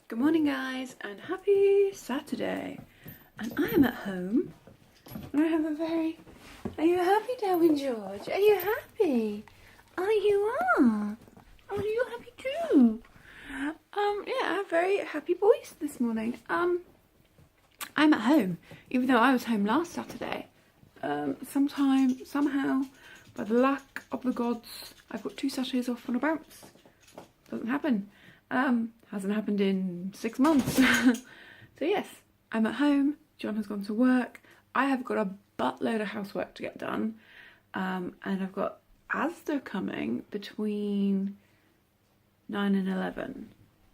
Good morning guys and happy Saturday, and I am at home and I have a very... Are you happy, Darwin George? Are you happy? Oh, you are. Oh, you're happy too. Yeah, I have very happy boys this morning. I'm at home, even though I was home last Saturday. Somehow, by the lack of the gods, I've got 2 Saturdays off on a bounce. Doesn't happen. Hasn't happened in 6 months. So yes, I'm at home. John has gone to work. I have got a buttload of housework to get done. And I've got Asda coming between 9 and 11.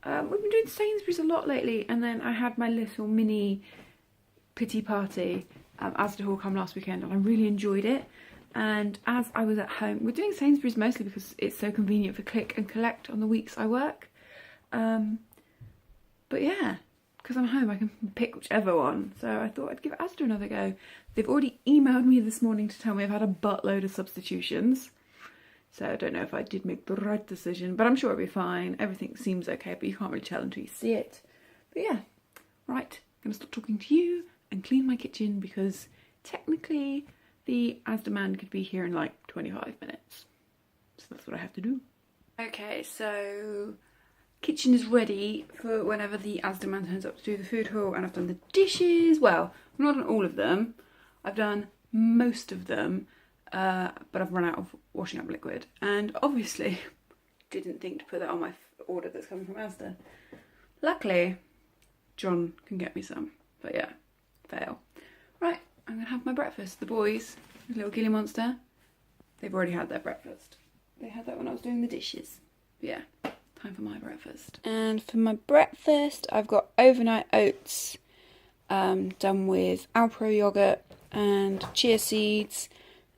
We've been doing Sainsbury's a lot lately, and then I had my little mini pity party. Asda Hall come last weekend, and I really enjoyed it. And as I was at home, we're doing Sainsbury's mostly because it's so convenient for click and collect on the weeks I work. But yeah, because I'm home I can pick whichever one, so I thought I'd give Asda another go. They've already emailed me this morning to tell me I've had a buttload of substitutions, so I don't know if I did make the right decision, but I'm sure it'll be fine. Everything seems okay, but you can't really tell until you see it. But yeah, right, I'm gonna stop talking to you and clean my kitchen, because technically the Asda man could be here in like 25 minutes. So that's what I have to do. Okay, so kitchen is ready for whenever the Asda man turns up to do the food haul, and I've done the dishes. Well, I've not done all of them. I've done most of them, but I've run out of washing up liquid, and obviously didn't think to put that on my order that's coming from Asda. Luckily, John can get me some, but yeah, fail. Right, I'm gonna have my breakfast. The boys, the little Gilly monster, they've already had their breakfast. They had that when I was doing the dishes. But yeah, time for my breakfast. And for my breakfast, I've got overnight oats done with Alpro yogurt and chia seeds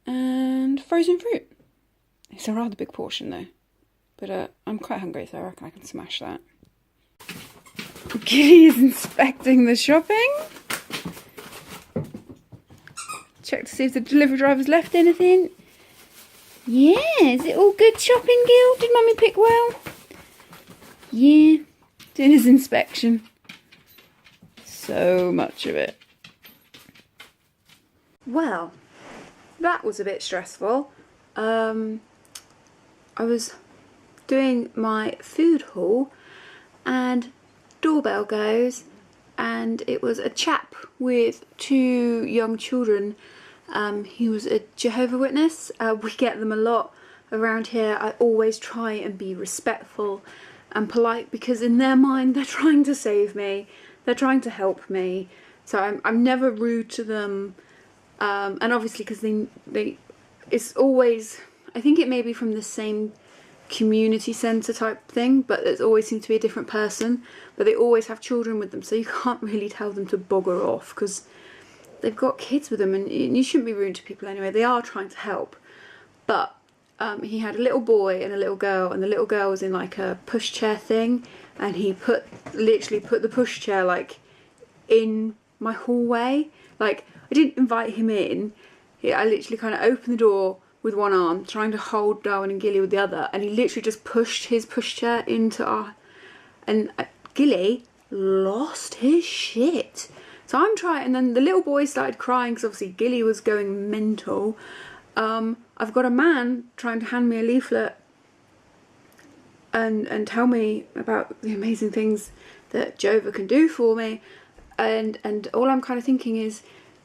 and frozen fruit. It's a rather big portion though, but I'm quite hungry, so I reckon I can smash that. Gilly is inspecting the shopping. Check to see if the delivery driver's left anything. Yeah, is it all good shopping, Gil? Did Mummy pick well? Yeah, doing his inspection. So much of it. Well, that was a bit stressful. I was doing my food haul and doorbell goes, and it was a chap with 2 young children. He was a Jehovah's Witness. We get them a lot around here. I always try and be respectful and polite, because in their mind they're trying to save me, they're trying to help me, so I'm never rude to them. And obviously because they it's always, I think it may be from the same community centre type thing, but it always seems to be a different person, but they always have children with them, so you can't really tell them to bugger off because they've got kids with them, and you shouldn't be rude to people anyway. They are trying to help. But he had a little boy and a little girl, and the little girl was in like a pushchair thing, and he literally put the pushchair like in my hallway. Like, I didn't invite him in. I literally kind of opened the door with one arm, trying to hold Darwin and Gilly with the other, and he literally just pushed his pushchair into our... And Gilly lost his shit. So I'm trying, and then the little boy started crying because obviously Gilly was going mental. I've got a man trying to hand me a leaflet and tell me about the amazing things that Jehovah can do for me, and all I'm kind of thinking is,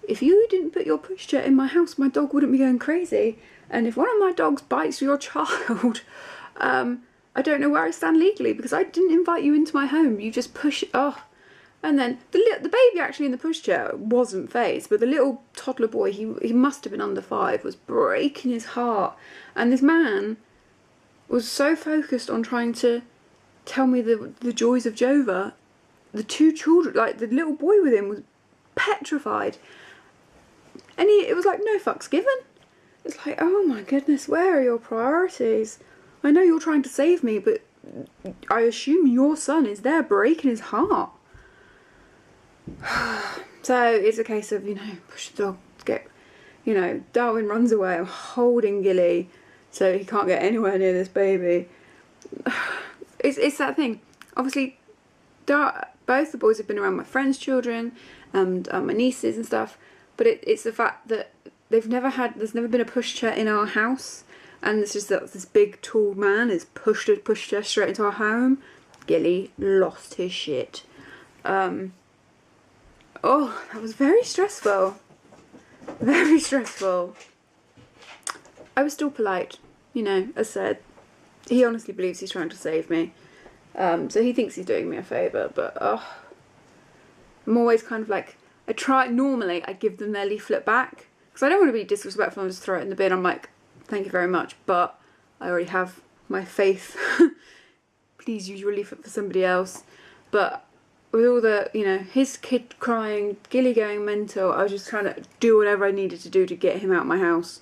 if you didn't put your pushchair in my house, my dog wouldn't be going crazy, and if one of my dogs bites your child, I don't know where I stand legally, because I didn't invite you into my home. You just push it. Oh. And then the baby actually in the pushchair wasn't phased, but the little toddler boy, he must have been under 5, was breaking his heart. And this man was so focused on trying to tell me the joys of Jehovah. The 2 children, like the little boy with him, was petrified. And it was like, no fucks given. It's like, oh my goodness, where are your priorities? I know you're trying to save me, but I assume your son is there breaking his heart. So it's a case of, push the dog, Darwin runs away, I'm holding Gilly so he can't get anywhere near this baby. It's that thing. Obviously both the boys have been around my friends' children and my nieces and stuff, but it's the fact that there's never been a pushchair in our house, and it's just that this big tall man has pushed a pushchair straight into our home. Gilly lost his shit. Oh, that was very stressful. Very stressful. I was still polite, you know, as said. He honestly believes he's trying to save me. So he thinks he's doing me a favour, but I'm always kind of like, normally I give them their leaflet back, because I don't want to be disrespectful and just throw it in the bin. I'm like, thank you very much, but I already have my faith. Please use your leaflet for somebody else. But with all the, you know, his kid crying, Gilly going mental, I was just trying to do whatever I needed to do to get him out of my house.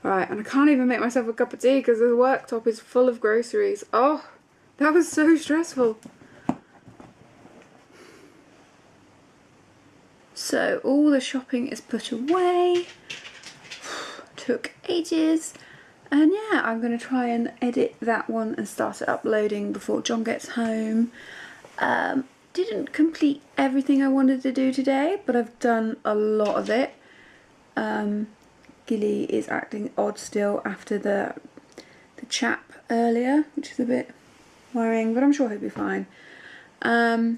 Right, and I can't even make myself a cup of tea because the worktop is full of groceries. Oh, that was so stressful. So all the shopping is put away. Took ages. And yeah, I'm going to try and edit that one and start it uploading before John gets home. Didn't complete everything I wanted to do today, but I've done a lot of it. Gilly is acting odd still after the chap earlier, which is a bit worrying, but I'm sure he'll be fine. Yeah,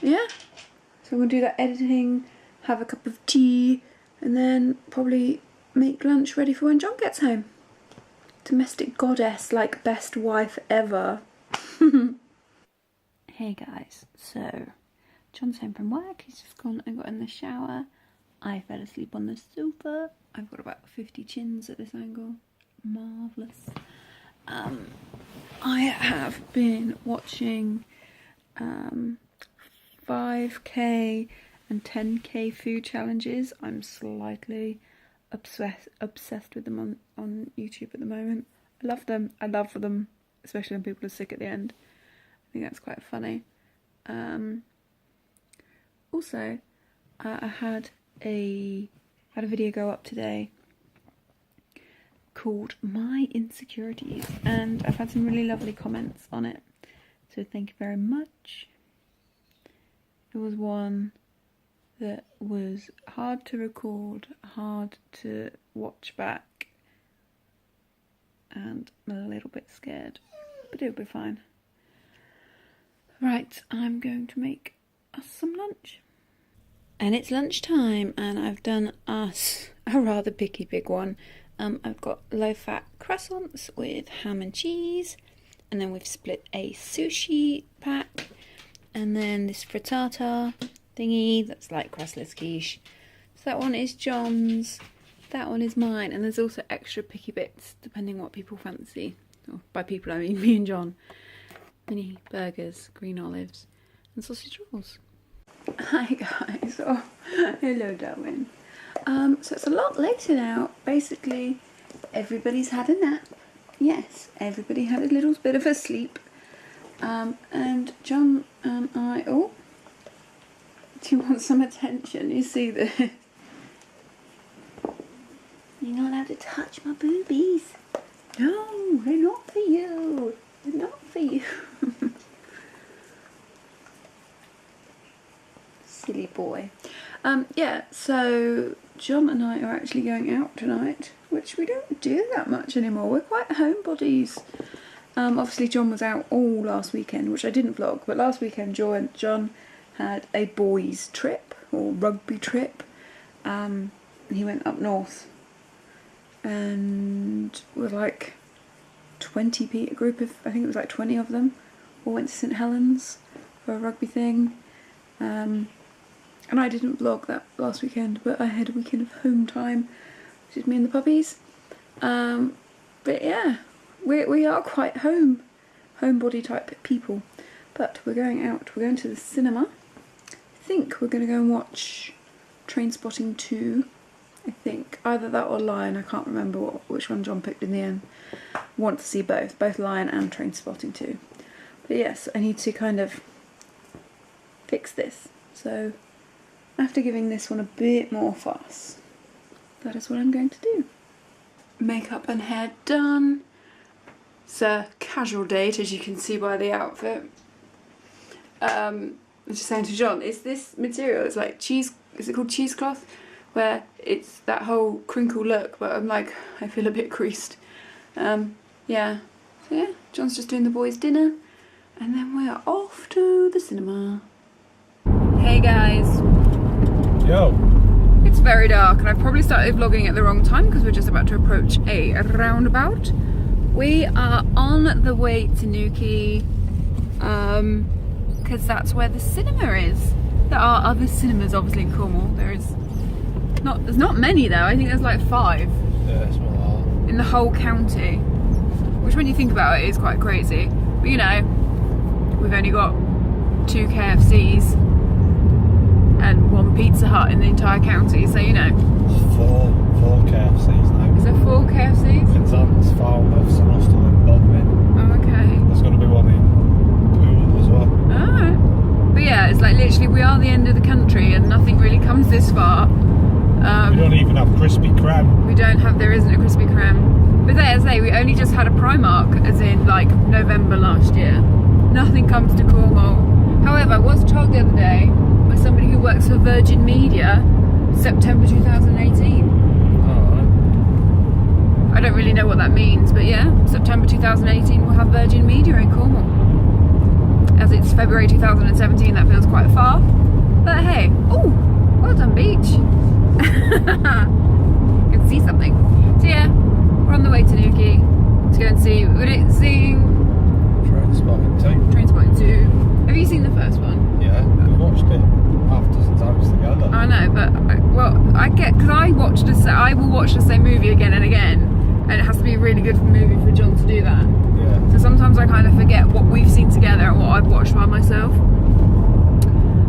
so I'm going to do that editing, have a cup of tea, and then probably make lunch ready for when John gets home. Domestic goddess, like best wife ever. Hey guys, so John's home from work. He's just gone and got in the shower. I fell asleep on the sofa. I've got about 50 chins at this angle. Marvellous. I have been watching 5k and 10k food challenges. I'm slightly obsessed with them on YouTube at the moment. I love them. I love them, especially when people are sick at the end. I think that's quite funny. Also, I had a video go up today called My Insecurities, and I've had some really lovely comments on it, so thank you very much. There was one that was hard to record, hard to watch back, and I'm a little bit scared, but it'll be fine. Right, I'm going to make us some lunch. And it's lunchtime, and I've done us a rather picky big one. I've got low-fat croissants with ham and cheese, and then we've split a sushi pack, and then this frittata thingy that's like crustless quiche. So that one is John's, that one is mine, and there's also extra picky bits depending what people fancy. Or by people I mean me and John. Mini burgers, green olives, and sausage rolls. Hi guys. Oh, hello Darwin. So it's a lot later now. Basically, everybody's had a nap. Yes, everybody had a little bit of a sleep. And John and I... Oh, do you want some attention? You see this? You're not allowed to touch my boobies. No, they're not for you. They're not for you. Silly boy. Yeah, so John and I are actually going out tonight, which we don't do that much anymore. We're quite homebodies. Obviously John was out all last weekend, which I didn't vlog, but last weekend John had a boys trip, or rugby trip. He went up north, and with like 20 people, a group of, I think it was like 20 of them, all went to St Helens for a rugby thing. And I didn't vlog that last weekend, but I had a weekend of home time, which is me and the puppies. But yeah, we are quite homebody type people. But we're going out, we're going to the cinema. I think we're going to go and watch Trainspotting 2. I think either that or Lion. I can't remember which one John picked in the end. Want to see both Lion and Trainspotting 2. But yes, I need to kind of fix this. So after giving this one a bit more fuss, that is what I'm going to do. Makeup and hair done. It's a casual date, as you can see by the outfit. I was just saying to John, is this material, it's like cheese, is it called cheesecloth? Where it's that whole crinkle look, but I'm like, I feel a bit creased. Yeah. So yeah, John's just doing the boys' dinner, and then we're off to the cinema. Hey guys. Yo. It's very dark, and I've probably started vlogging at the wrong time because we're just about to approach a roundabout. We are on the way to Newquay, because that's where the cinema is. There are other cinemas obviously in Cornwall. There's not many though. I think there's like 5. Yeah, it's not hard. In the whole county. Which when you think about it is quite crazy. But you know, we've only got 2 KFCs and 1 Pizza Hut in the entire county, so you know. There's 4 KFCs now. Is there 4 KFCs? In Zants, Falmouth, St Austell and Bodmin. Oh, okay. There's going to be one in Poole as well. Alright. But yeah, it's like literally we are the end of the country and nothing really comes this far. We don't even have Krispy Kreme. There isn't a Krispy Kreme. But there, as I say, we only just had a Primark, as in like November last year. Nothing comes to Cornwall. However, I was told the other day by somebody who works for Virgin Media, September 2018. Alright. I don't really know what that means, but yeah, September 2018 we'll have Virgin Media in Cornwall. As it's February 2017, that feels quite far. But hey, oh, well done beach. You can see something. So yeah, we're on the way to Newquay to go and see, would it sing? Trainspotting 2. Have you seen the first one? Yeah, we watched it half a dozen times together. I know, but I will watch the same movie again and again, and it has to be a really good movie for John to do that. Yeah. So sometimes I kind of forget what we've seen together and what I've watched by myself.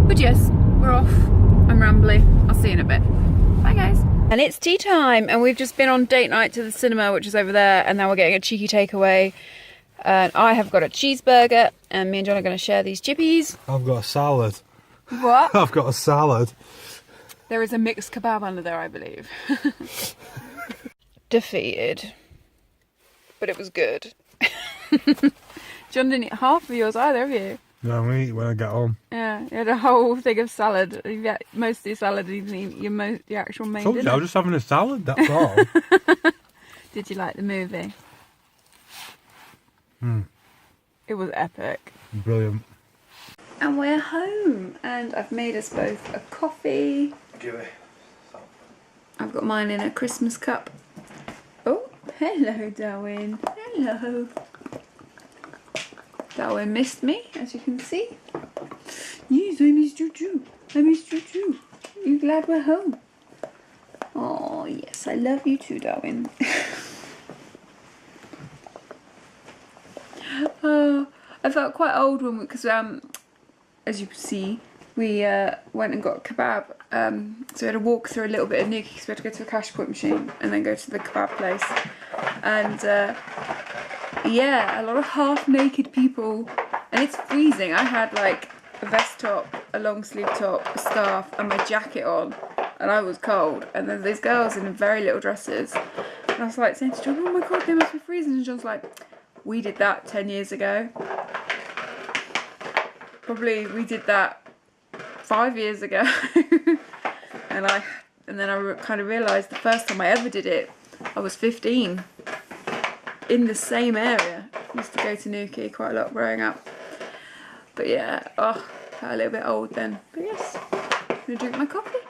But yes, we're off. I'm rambling. I'll see you in a bit. Bye guys. And it's tea time, and we've just been on date night to the cinema, which is over there, and now we're getting a cheeky takeaway. And I have got a cheeseburger, and me and John are going to share these chippies. I've got a salad. What? I've got a salad. There is a mixed kebab under there, I believe. Defeated. But it was good. John didn't eat half of yours either, have you? No, I'm going to eat when I get home. Yeah, you had a whole thing of salad. You had most of your salad, you didn't eat your actual main dinner. I was just having a salad, that's all. Did you like the movie? Mm. It was epic. Brilliant. And we're home, and I've made us both a coffee. Gilly. I've got mine in a Christmas cup. Oh, hello Darwin. Hello. Darwin missed me, as you can see. Yes, I missed you too. I missed you too. You glad we're home? Oh yes, I love you too, Darwin. I felt quite old when because as you can see, we went and got a kebab. So we had to walk through a little bit of Newquay because we had to go to a cash point machine and then go to the kebab place. And yeah, a lot of half-naked people, and it's freezing. I had like a vest top, a long sleeve top, a scarf, and my jacket on, and I was cold. And there's these girls in very little dresses, and I was like saying to John, "Oh my god, they must be freezing." And John's like, "We did that 10 years ago. Probably we did that 5 years ago." and then I kind of realised the first time I ever did it, I was 15. In the same area. I used to go to Newquay quite a lot growing up. But yeah, felt a little bit old then. But yes, I'm gonna drink my coffee.